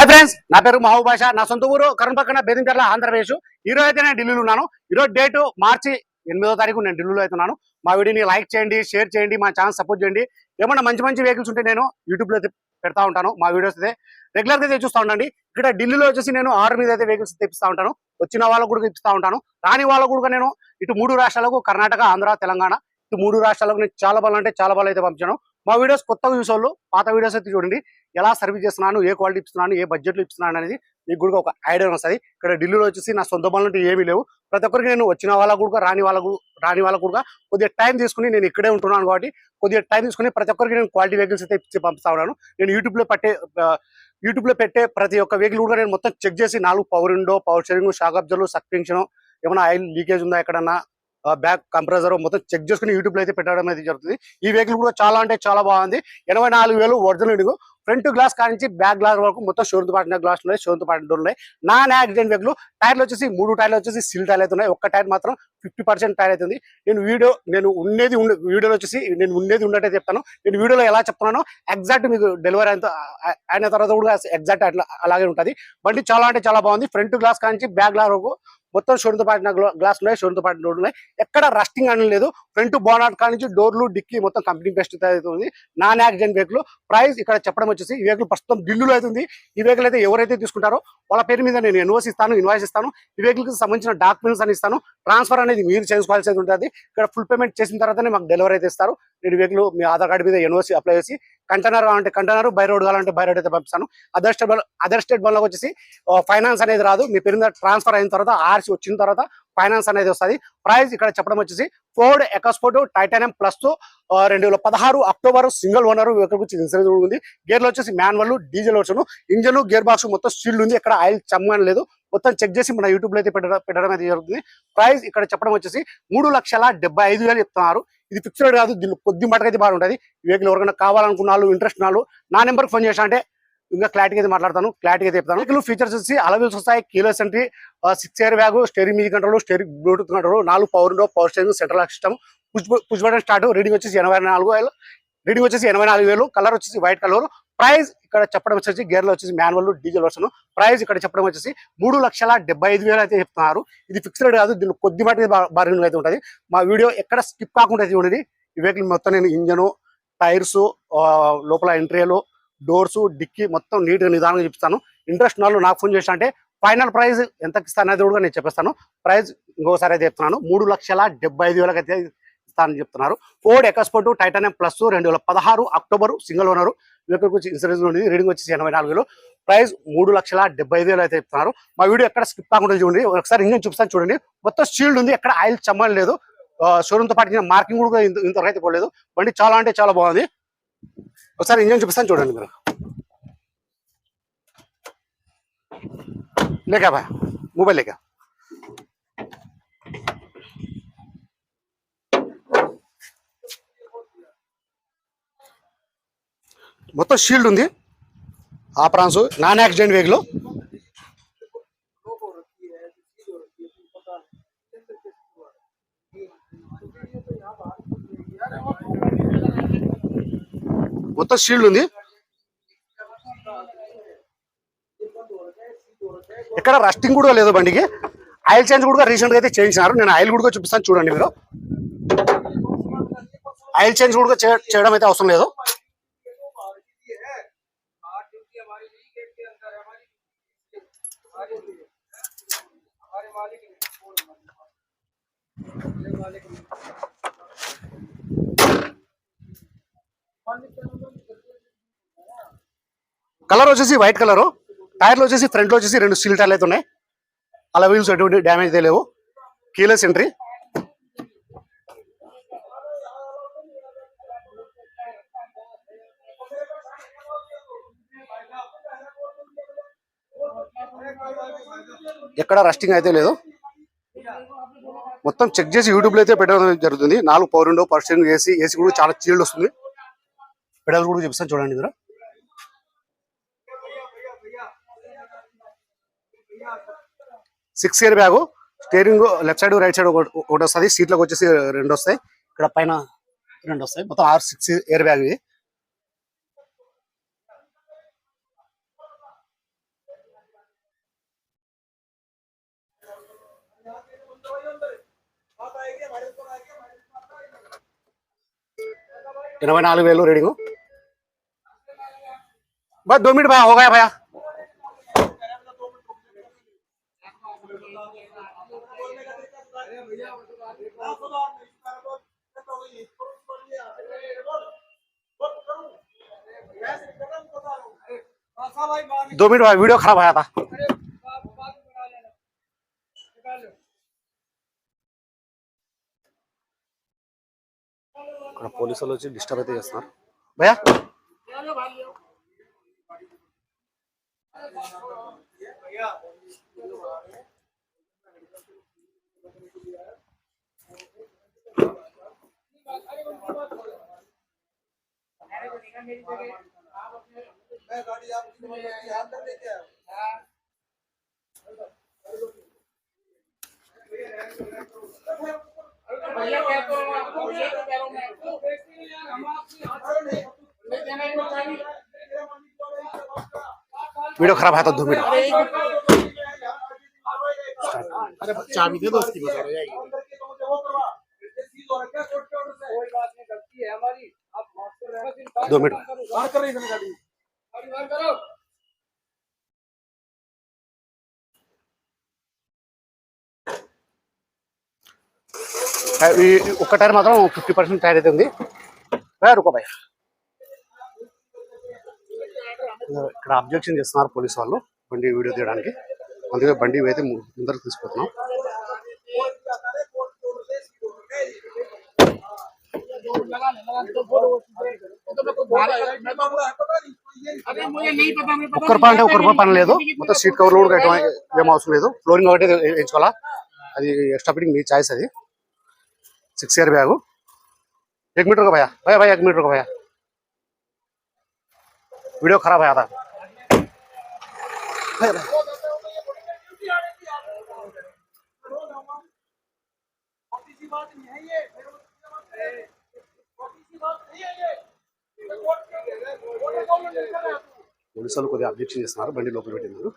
Hi friends, నా పేరు మహబూబ్ బాషా. నా సొంత ఊరు కరుణ్ పక్కన బేదించర్ల, ఆంధ్రప్రదేశ్. ఈ రోజు అయితే నేను ఢిల్లీలో ఉన్నాను. ఈరోజు డేటు మార్చి 8వ తారీఖు నేను ఢిల్లీలో అవుతున్నాను. మా వీడియోని లైక్ చేయండి, షేర్ చేయండి, మా ఛానల్ సపోర్ట్ చేయండి. ఏమన్నా మంచి మంచి వెహికల్స్ ఉంటే నేను యూట్యూబ్లో అయితే పెడతా ఉంటాను. మా వీడియోస్ అయితే రెగ్యులర్గా అయితే చూస్తూ ఉండండి. ఇక్కడ ఢిల్లీలో వచ్చేసి నేను 6 మీద అయితే వెహికల్స్ తెప్పిస్తూ ఉంటాను. వచ్చిన వాళ్ళకు కూడా ఇప్పిస్తూ ఉంటాను, రాని వాళ్ళకు కూడా నేను ఇటు 3 రాష్ట్రాలకు, కర్ణాటక, ఆంధ్ర, తెలంగాణ, ఇటు 3 రాష్ట్రాలకు నేను చాలా బాగా అంటే చాలా బాగా అయితే పంపించాను. మా వీడియోస్ కొత్తగా చూసేవాళ్ళు పాత వీడియోస్ అయితే చూడండి, ఎలా సర్వీస్ చేస్తున్నాను, ఏ క్వాలిటీ ఇస్తున్నాను, ఏ బడ్జెట్లో ఇస్తున్నాను అనేది మీకు కూడా ఒక ఐడియా వస్తుంది. ఇక్కడ ఢిల్లీలో వచ్చేసి నా సొంత పనులు అంటే ఏమీ లేవు. ప్రతి ఒక్కరికి నేను వచ్చిన వాళ్ళకు కూడా రాని వాళ్ళకు కూడా కొద్దిగా టైం తీసుకుని, నేను ఇక్కడే ఉంటున్నాను కాబట్టి కొద్దిగా టైం తీసుకుని ప్రతి ఒక్కరికి నేను క్వాలిటీ వెహికల్స్ అయితే ఇచ్చి పంపిస్తా ఉన్నాను. నేను యూట్యూబ్లో పెట్టే ప్రతి ఒక్క వెహికల్ కూడా నేను మొత్తం చెక్ చేసి 4 power window, power steering, shock absorb, suspension, ఏమైనా ఆయిల్ లీకేజ్ ఉందా ఎక్కడన్నా, బ్యాక్ కంప్రెసర్ మొత్తం చెక్ చేసుకుని యూట్యూబ్లో అయితే పెట్టడం అయితే జరుగుతుంది. ఈ వెహికల్ కూడా చాలా అంటే చాలా బాగుంది. 84,000 ఒరిజినల్. ఫ్రంట్ గ్లాస్ కానించి బ్యాక్ గ్లాస్ వరకు మొత్తం షోరూమ్ పాటిన గ్లాస్ ఉన్నాయి, షోరూమ్ పాటిన డోర్లు ఉన్నాయి. Non accident vehicle. టైర్లు వచ్చేసి 3 టైర్లు వచ్చేసి సిల్ టైర్లు అయితే ఉన్నాయి. ఒక్క టైర్ మాత్రం 50% టైర్ అవుతుంది. నేను వీడియోలో వచ్చేసి నేను ఉన్నట్టే చెప్తాను. నేను వీడియోలో ఎలా చెప్తున్నానో ఎగ్జాక్ట్ మీకు డెలివరీ అయిన తర్వాత కూడా ఎగ్జాక్ట్ అట్లా అలాగే ఉంటుంది. బండి చాలా అంటే చాలా బాగుంది. ఫ్రంట్ గ్లాస్ కానించి బ్యాక్ గ్లాస్ వరకు మొత్తం షోరూమ్ పాటిన గ్లాస్ ఉన్నాయి, షోరూమ్ పాటిన డోర్లు ఉన్నాయి. ఎక్కడ రస్టింగ్ అని లేదు. ఫ్రంట్ బోనాట్ కానించి డోర్లు, డిక్కీ మొత్తం కంపెనీ బెస్ట్ అవుతుంది. Non accident vehicle. ప్రైస్ ఇక్కడ చెప్పడం వచ్చేసి ఈ వెహికల్ ప్రస్తుతం ఢిల్లీలో అవుతుంది. ఈ వెహికల్ అయితే ఎవరైతే తీసుకుంటారో వాళ్ళ పేరు మీద నేను ఇన్వాయిస్ ఇస్తాను. ఈ వెహికల్ కి సంబంధించిన డాక్యుమెంట్స్ అని ఇస్తాను. ట్రాన్స్ఫర్ అనేది మీరు చేసుకోవాల్సి ఉంటుంది. ఇక్కడ ఫుల్ పేమెంట్ చేసిన తర్వాతనే మాకు డెలివరీ అయితే ఇస్తారు. నేను వెహికల్ మీ ఆధార్ కార్డు మీద ఇన్వాయిస్ అప్లై చేసి, కంటైనర్ కావాలంటే కంటైనర్, బై రోడ్ కావాలంటే బై రోడ్ అయితే పంపిస్తాను. అదర్ స్టేట్ బండ్లకు వచ్చేసి ఫైనాన్స్ అనేది రాదు. మీ పేరు మీద ట్రాన్స్ఫర్ అయిన తర్వాత, ఆర్సీ వచ్చిన తర్వాత ఫైనాన్స్ అనేది వస్తుంది. ప్రైస్ ఇక్కడ చెప్పడం వచ్చేసి Ford EcoSport titanium plus 2016 October single owner vehicle వచ్చి ఇన్సూరెన్స్ ఉంది. గేర్లు వచ్చేసి manual, diesel version. Engine, gear box మొత్తం స్టీల్ ఉంది. ఎక్కడ ఆయిల్ చమ్మని లేదు. మొత్తం చెక్ చేసి మన యూట్యూబ్లో అయితే పెట్టడం అయితే జరుగుతుంది. ప్రైస్ ఇక్కడ చెప్పడం వచ్చేసి 3,75,000 చెప్తున్నారు. ఇది ఫిక్స్డ్ కాదు, దీన్ని కొద్ది మటుకు అయితే బాగుంటుంది. ఈ వెహికల్ ఎవరికైనా కావాలనుకున్న వాళ్ళు, ఇంట్రెస్ట్ ఉన్న వాళ్ళు నా నెంబర్కి ఫోన్ చేసా అంటే ఇంకా క్లారిటీగా అయితే మాట్లాడతాను, క్లారిటీగా చెప్తాను. వెహికల్ ఫీచర్స్ వచ్చి అలవీల్స్ వస్తాయి, keyless entry, 6 air bag, steering music control, steering bluetooth control, 4 power window, power steering, central lock system, push button start. Reading వచ్చేసి 84,000. కలర్ వచ్చేసి వైట్ కలర్. ప్రైస్ ఇక్కడ చెప్పడం వచ్చేసి గేర్లో వచ్చేసి మాన్యువల్, డీజిల్ వర్షన్. ప్రైస్ ఇక్కడ చెప్పడం వచ్చేసి 3,75,000 అయితే చెప్తున్నారు. ఇది ఫిక్స్డ్ కాదు, దీన్ని కొద్ది మటుకు బార్గెనింగ్ అయితే ఉంటుంది. మా వీడియో ఎక్కడ స్కిప్ కాకుండా చూడండి. ఈ వెహికల్ మొత్తం నేను ఇంజను, టైర్స్, లోపల ఎంట్రీలు, డోర్స్, డిక్కీ మొత్తం నీట్గా నిదానంగా చూపిస్తాను. ఇంట్రెస్ట్ వాళ్ళు నాకు ఫోన్ చేసిన అంటే ఫైనల్ ప్రైస్ ఎంతకి ఇస్తాను అనేది కూడా నేను చెప్పేస్తాను. ప్రైస్ ఇంకోసారి అయితే చెప్తున్నాను, 3,75,000 అయితే ఇస్తానని చెప్తున్నారు. Ford EcoSport titanium plus 2016 October single owner vehicle వచ్చి ఇన్సూరెన్స్ ఉంది. రీడింగ్ వచ్చేసి 84,000. ప్రైస్ 3,75,000 అయితే చెప్తున్నారు. మా వీడియో ఎక్కడ స్కిప్ కాకుండా చూడండి. ఒకసారి ఇంజన్ చూపిస్తాను చూడండి. మొత్తం షీల్డ్ ఉంది, ఎక్కడ ఆయిల్ చమ్మని లేదు. షోరూమ్ తో పాటు మార్కింగ్ కూడా ఇంతవరకు అయితే పోలేదు. బండి చాలా అంటే చాలా బాగుంది. ఒకసారి ఇంజన్ చూపిస్తాను చూడండి మీరు. లేకా బా మొబైల్ లేక మొత్తం షీల్డ్ ఉంది. ఆపరాన్స్ నాన్ యాక్సిడెంట్ వెహికల్. మొత్తం షీల్డ్ ఉంది, ఎక్కడ రస్టింగ్ కూడా లేదు బండికి. ఆయిల్ చేంజ్ కూడా రీసెంట్ గా అయితే చేయించినారు. నేను ఆయిల్ కూడా చూపిస్తాను చూడండి మీరు. ఆయిల్ చేంజ్ కూడా చేయడం అయితే అవసరం లేదు. కలర్ వచ్చేసి వైట్ కలర్. టైర్లు వచ్చేసి ఫ్రంట్ లో వచ్చేసి 2 స్టీల్ టైర్లు అయితే ఉన్నాయి. అలా వీల్స్ ఎటువంటి డ్యామేజ్ అయితే లేవు. Keyless entry. ఎక్కడ రస్టింగ్ అయితే లేదు. మొత్తం చెక్ చేసి యూట్యూబ్లో అయితే పెట్టడం జరుగుతుంది. 4 power window, power steering, AC కూడా చాలా చీల్డ్ వస్తుంది. పెడల్ కూడా చూపిస్తాను చూడండి మీరు. 6 air bag, steering left side right side ఒకటి వస్తుంది. సీట్లకు వచ్చేసి 2 వస్తాయి. ఇక్కడ పైన 2 వస్తాయి. మొత్తం 6 ఎయిర్ బ్యాగ్. ఇది 84,000 रीडिंग। बस 2 मिनट भैया, हो गया भैया। दो मिनट भाई, वीडियो खराब आया था। పోలీసు వాళ్ళు వచ్చి డిస్టర్బ్ అయితే చేస్తున్నారు భయ్యా। वीडियो खराब है तो 2 मिनट। अरे चाबी दे दो उसकी, बता रहे जाएगी। गलती है हमारी, आप माफ कर रहे हैं। 2 मिनट बाहर कर रही है गाड़ी, बाहर करो। ఒక్క టైర్ మాత్రం 50% టైర్ అయితే ఉంది భయ్యా। రుకో భయ్యా, ఇక్కడ అబ్జెక్షన్ చేస్తున్నారు పోలీసు వాళ్ళు బండి వీడియో తీయడానికి, అందుకే బండి అయితే ముందరకు తీసుకుపోతున్నాం। ఒక్కరి పని అంటే ఒక్కరి పని లేదు, మొత్తం సీట్ కవర్లు కూడా ఏం అవసరం లేదు, ఫ్లోరింగ్ ఒకటి వేయించుకోవాలా, అది ఎక్స్ట్రా ఫిట్టింగ్ మీ చాయిస్। అది 6 ईयर बैग। 1 मीटर का भैया, भैया भैया 1 मीटर का भैया, वीडियो खराब आया था भैया। పోలీసు వాళ్ళు కొద్దిగా అబ్జెక్షన్ చేస్తున్నారు, బండి లోపల పెట్టినారు।